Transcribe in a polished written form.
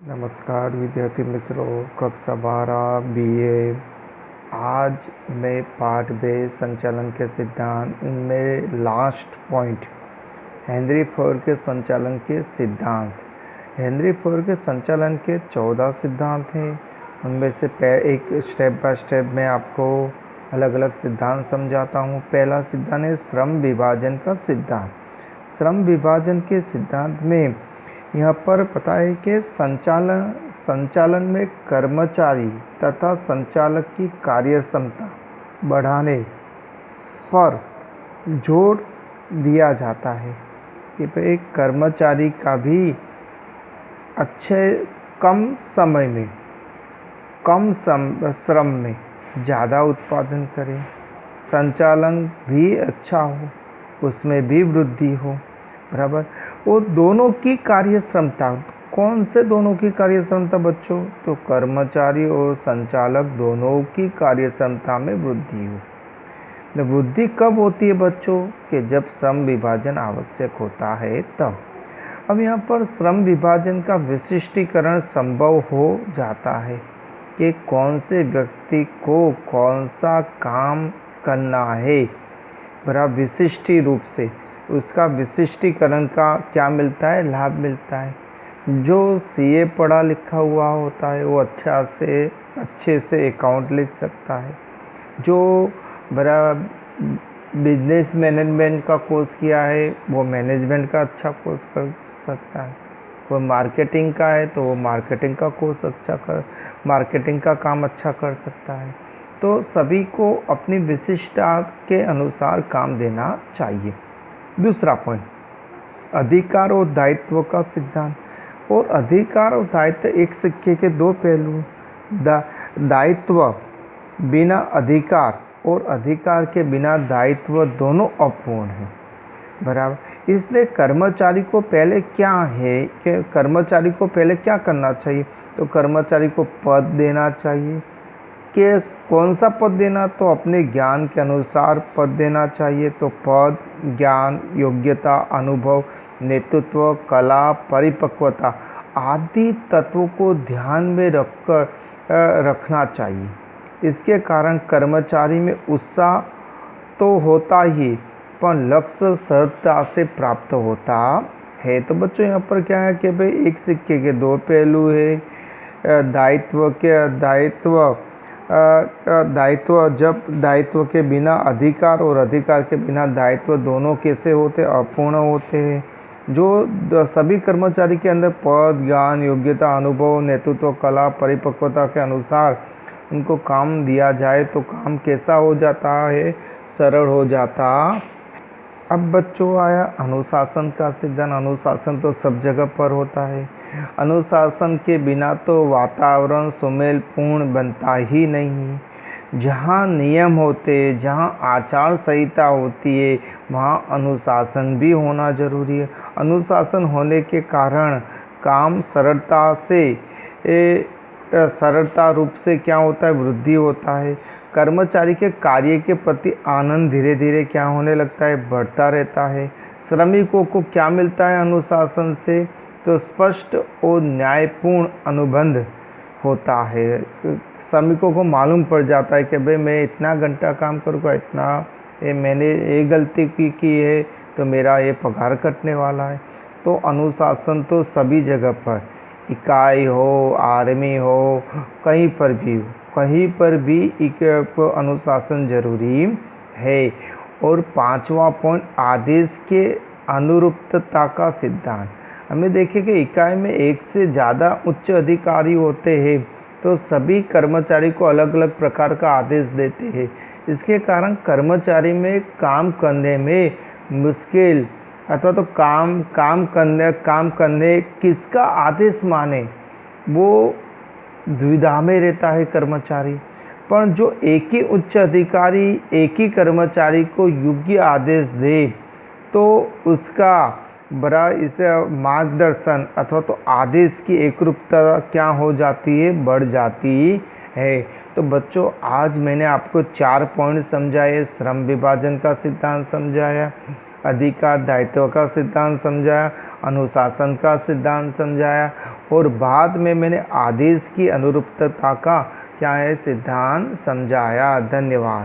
नमस्कार विद्यार्थी मित्रों, कक्षा 12 BA। आज मैं पार्ट बे संचालन के सिद्धांत, इनमें लास्ट पॉइंट हेनरी फोर्ड के संचालन के सिद्धांत। हेनरी फोर्ड के संचालन के 14 सिद्धांत हैं। उनमें से एक स्टेप बाय स्टेप मैं आपको अलग अलग सिद्धांत समझाता हूँ। पहला सिद्धांत है श्रम विभाजन का सिद्धांत। श्रम विभाजन के सिद्धांत में यहाँ पर पता है कि संचालन में कर्मचारी तथा संचालक की कार्यक्षमता बढ़ाने पर जोर दिया जाता है कि भाई कर्मचारी का भी कम समय में कम श्रम में ज़्यादा उत्पादन करें, संचालन भी अच्छा हो, उसमें भी वृद्धि हो। बराबर। वो दोनों की कार्यक्षमता, कौन से दोनों की कार्यक्षमता बच्चों? तो कर्मचारी और संचालक दोनों की कार्यक्षमता में वृद्धि हो। वृद्धि कब होती है बच्चों? कि जब श्रम विभाजन आवश्यक होता है तब। अब यहाँ पर श्रम विभाजन का विशिष्टीकरण संभव हो जाता है कि कौन से व्यक्ति को कौन सा काम करना है। बड़ा विशिष्टी रूप से उसका विशिष्टीकरण का क्या मिलता है? लाभ मिलता है। जो CA पढ़ा लिखा हुआ होता है वो अच्छे से अकाउंट लिख सकता है। जो बड़ा बिजनेस मैनेजमेंट का कोर्स किया है वो मैनेजमेंट का अच्छा कोर्स कर सकता है। कोई मार्केटिंग का है तो वो मार्केटिंग का काम अच्छा कर सकता है। तो सभी को अपनी विशिष्टता के अनुसार काम देना चाहिए। दूसरा पॉइंट, अधिकार और दायित्व का सिद्धांत। और अधिकार और दायित्व एक सिक्के के दो पहलू। दायित्व बिना अधिकार और अधिकार के बिना दायित्व दोनों अपूर्ण हैं। बराबर। इसलिए कर्मचारी को पहले क्या है कि कर्मचारी को पहले क्या करना चाहिए? तो कर्मचारी को पद देना चाहिए। कि कौन सा पद देना? तो अपने ज्ञान के अनुसार पद देना चाहिए। तो पद, ज्ञान, योग्यता, अनुभव, नेतृत्व, कला, परिपक्वता आदि तत्वों को ध्यान में रखना चाहिए। इसके कारण कर्मचारी में उत्साह तो होता ही, पर लक्ष्य सहजता से प्राप्त होता है। तो बच्चों यहाँ पर क्या है कि भाई एक सिक्के के दो पहलू है। जब दायित्व के बिना अधिकार और अधिकार के बिना दायित्व दोनों कैसे होते? अपूर्ण होते हैं। जो सभी कर्मचारी के अंदर पद, ज्ञान, योग्यता, अनुभव, नेतृत्व, कला, परिपक्वता के अनुसार उनको काम दिया जाए तो काम कैसा हो जाता है? सरल हो जाता। अब बच्चों आया अनुशासन का सिद्धांत। अनुशासन तो सब जगह पर होता है। अनुशासन के बिना तो वातावरण सुमेलपूर्ण बनता ही नहीं। जहाँ नियम होते, जहाँ आचार संहिता होती है, वहाँ अनुशासन भी होना जरूरी है। अनुशासन होने के कारण काम सरलता रूप से क्या होता है? वृद्धि होता है। कर्मचारी के कार्य के प्रति आनंद धीरे धीरे क्या होने लगता है? बढ़ता रहता है। श्रमिकों को क्या मिलता है अनुशासन से? तो स्पष्ट और न्यायपूर्ण अनुबंध होता है। श्रमिकों को मालूम पड़ जाता है कि भाई मैं इतना घंटा काम करूँगा, मैंने ये गलती की है तो मेरा ये पगार कटने वाला है। तो अनुशासन तो सभी जगह पर, इकाई हो, आर्मी हो, कहीं पर भी एक अनुशासन जरूरी है। और पांचवा पॉइंट, आदेश के अनुरूपता का सिद्धांत। हमें देखें कि इकाई में एक से ज़्यादा उच्च अधिकारी होते हैं तो सभी कर्मचारी को अलग अलग प्रकार का आदेश देते हैं। इसके कारण कर्मचारी में काम करने में मुश्किल अथवा तो काम करने किसका आदेश माने, वो दुविधा में रहता है कर्मचारी। पर जो एक ही उच्च अधिकारी एक ही कर्मचारी को योग्य आदेश दे तो उसका बड़ा इसे मार्गदर्शन अथवा तो आदेश की एकरूपता क्या हो जाती है? बढ़ जाती है। तो बच्चों आज मैंने आपको 4 पॉइंट समझाए। श्रम विभाजन का सिद्धांत समझाया, अधिकार दायित्व का सिद्धांत समझाया, अनुशासन का सिद्धांत समझाया और बाद में मैंने आदेश की अनुरूपता का क्या है सिद्धांत समझाया। धन्यवाद।